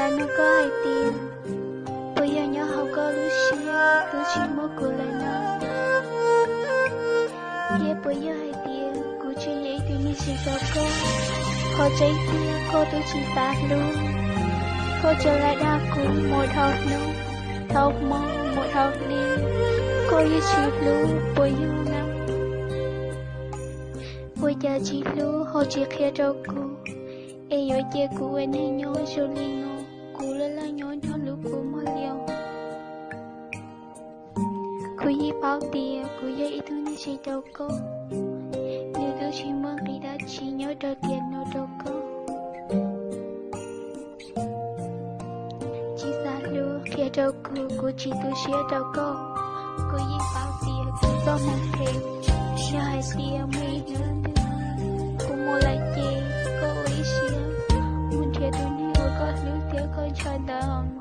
là nó có hai tiền. Bây giờ nhớ hậu có lúc xia, tôi chỉ muốn cô lại nó. Yeah, bây giờ hai tiền, cô chỉ vậy tôi mới chỉ cho cô. Cô cháy tiền, cô tôi chỉ ta luôn. Cô trở lại đa cũng một học nông, học mong một học đi. Cô như chỉ luôn, bây giờ năm. Bây giờ chỉ luôn, họ chỉ khía cho cô. Ê yo che cô anh hay nhớ cho linh ngô. Cô là nhớ cho lúc cô mất liều. Cô yi bao tiền, cô yi ít thứ này chỉ cho cô. Nếu tôi chỉ muốn khi đã chỉ nhớ cho tiền nó cho cô. Chỉ xa lưu khía cho cô chỉ tôi xía cho cô. Cô yi bao tiền, cô có mong thêm. Nhớ hai tiền mấy nữa nữa. Cô mua lại chê, cô ý xía. Muốn thiệt tôi nếu có lưu tiếc con cho đỡ mong.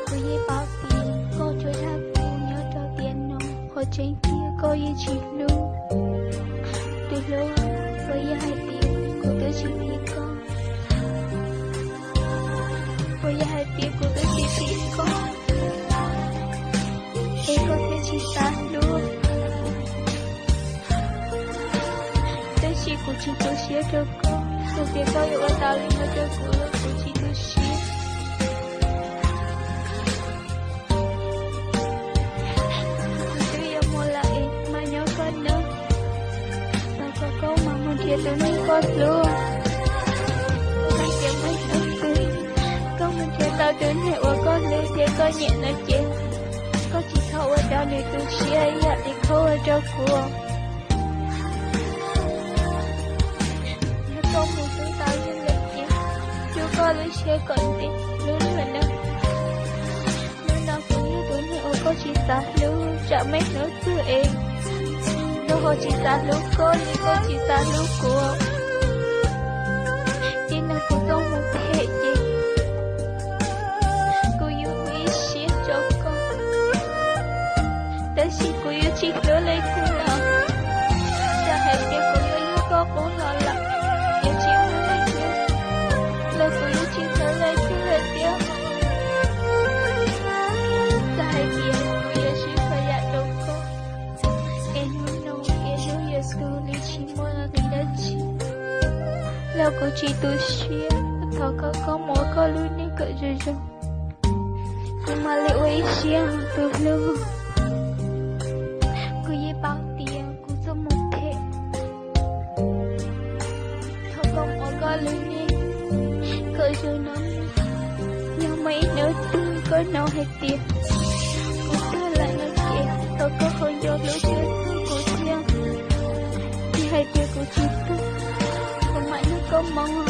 Cô yi bao tiền, cô cho thác cô nhớ cho tiền nó. Họ trên kia cô yi chỉ lưu. Từ lúc với hai tiền, cô tôi chỉ biết con. Với hai tiền, cô tôi chỉ biết con. Ê có thể chỉ ta luôn. Tôi chỉ cô chỉ tôi xía cho cô. Tôi biết có yêu ở tao lên cho cô là cô chỉ tôi xía. Tôi yêu mua lại mà nhớ con nữa. Và có câu mà muốn thiệt tôi nên con luôn. Mấy tiếng mấy tháng tư. Có muốn thiệt tao đến hệ của con lưu thiệt có nhẹ nó chết. Có chỉ thâu ở đó nếu tôi xía dạ thì khâu ở cho cô. Nếu con muốn tôi tao trên lịch chứ. Chú có lưu xía còn gì. Lưu nữa nữa. Lưu nào cũng như tôi hiểu có chỉ xa lưu. Chả mấy nữa tư em. Lưu họ chỉ xa lưu cô. Nhưng cô chỉ xa lưu cô. Chỉ là cô không muốn thể gì. Cô yêu quý xía cho con. Tới khi cô yêu chỉ lỡ lấy thứ nào. Chả hãy biết cô yêu có cũng lo lắng. Yêu chỉ lỡ lấy thứ. Lời cô yêu chỉ lỡ lấy thứ là tiếc. Chả hãy biết cô yêu chỉ phải dạy đâu cô. Em muốn nông em yêu yêu sư lý chỉ muốn là người đã chỉ. Là cô chỉ tôi xuyên. Thảo có mỗi có lưu ní cỡ rồi rồi. Nhưng mà liệu ấy xuyên từ lưu. Cô yi bao tiền, cô giúp một thể. Thảo không có có lưu ní. Cỡ rồi nó. Nhưng mấy nữa tư có nào hay tiền. Cô tư lại nó kìa. Thảo có hơi vô lũ chơi tư cô riêng. Thì hay tiền cô chỉ tư. Còn mãi nó có mong.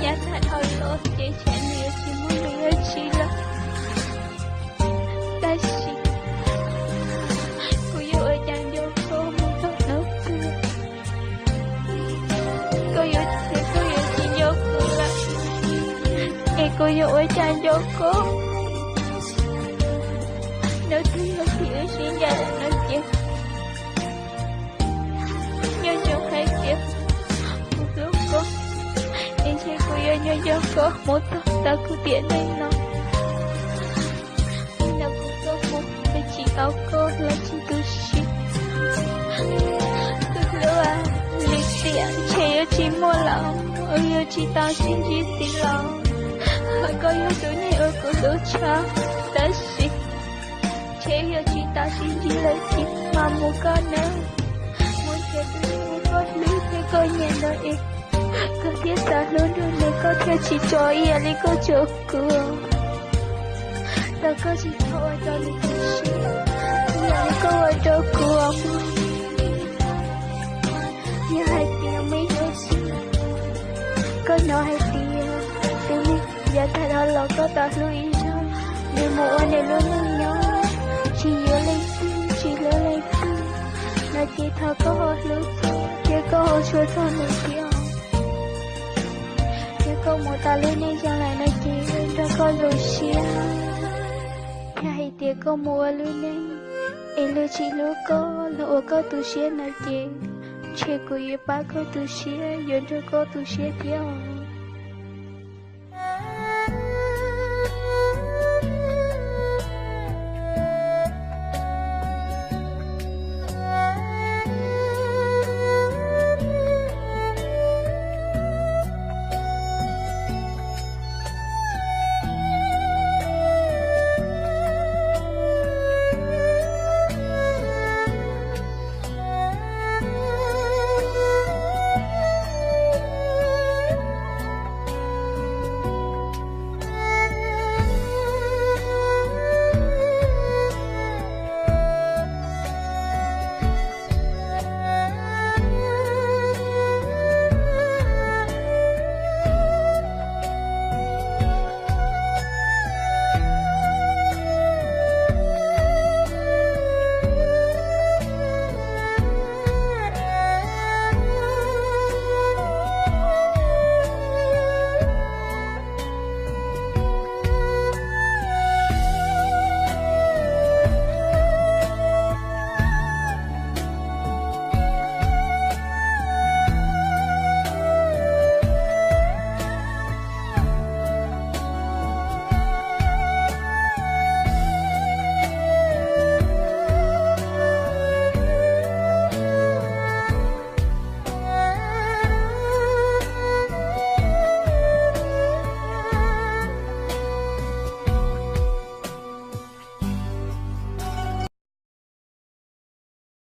Nhà thật hồi lỗ chế trẻ nhiều chỉ muốn người ơi chỉ là. Ta chỉ. Cô yêu ở chẳng vô cô muốn tốt nữa tư. Cô yêu chỉ vô cô là. Ê cô yêu ở chẳng vô cô. Nếu thứ yêu thì ở xin gia đình nó chết. Nhớ trong hai việc. Một lúc cô. Em sẽ cô yêu nhớ cho cô. Một tóc ta cứ tiện đây nó. Nhưng nào cô có một. Để chỉ áo cô là chỉ cứ shit. Cứ lúc à. Lịch tiện. Trẻ yêu chỉ mua lòng. Ôi yêu chỉ tao xin chỉ xin lòng. Hỏi có yêu tối này ôi cô lúc cho. Ta shit. Trẻ yêu chỉ tao xin chỉ lấy chỉ. Mà mua con nữa. Muốn chết tôi có lý thế coi nhẹ đợi em. Có thiết xa luôn rồi nếu có thể chỉ cho yên đi có chỗ cửa. Ta có chỉ thôi cho đi có xí. Nhà đi có ở chỗ cửa. Nhà hai tiền mấy đứa xí. Có nó hai tiền. Từ mình giờ ta đó là có ta lưu ý cho. Nếu một anh này luôn luôn nhớ. Chỉ nhớ lấy tư, chỉ nhớ lấy tư. Là chỉ thơ có hồ lưu tư. Chỉ có hồ chúa thơ nổi tiếng. Có một ta lên đây chẳng lại nói chị ra con rồi xia. Hai tiếng có mua lên đây. Em lưu chị lưu có lỗ có tu xia nói chị. chế cô yêu ba cô tu xía, yêu cho cô tu xía theo.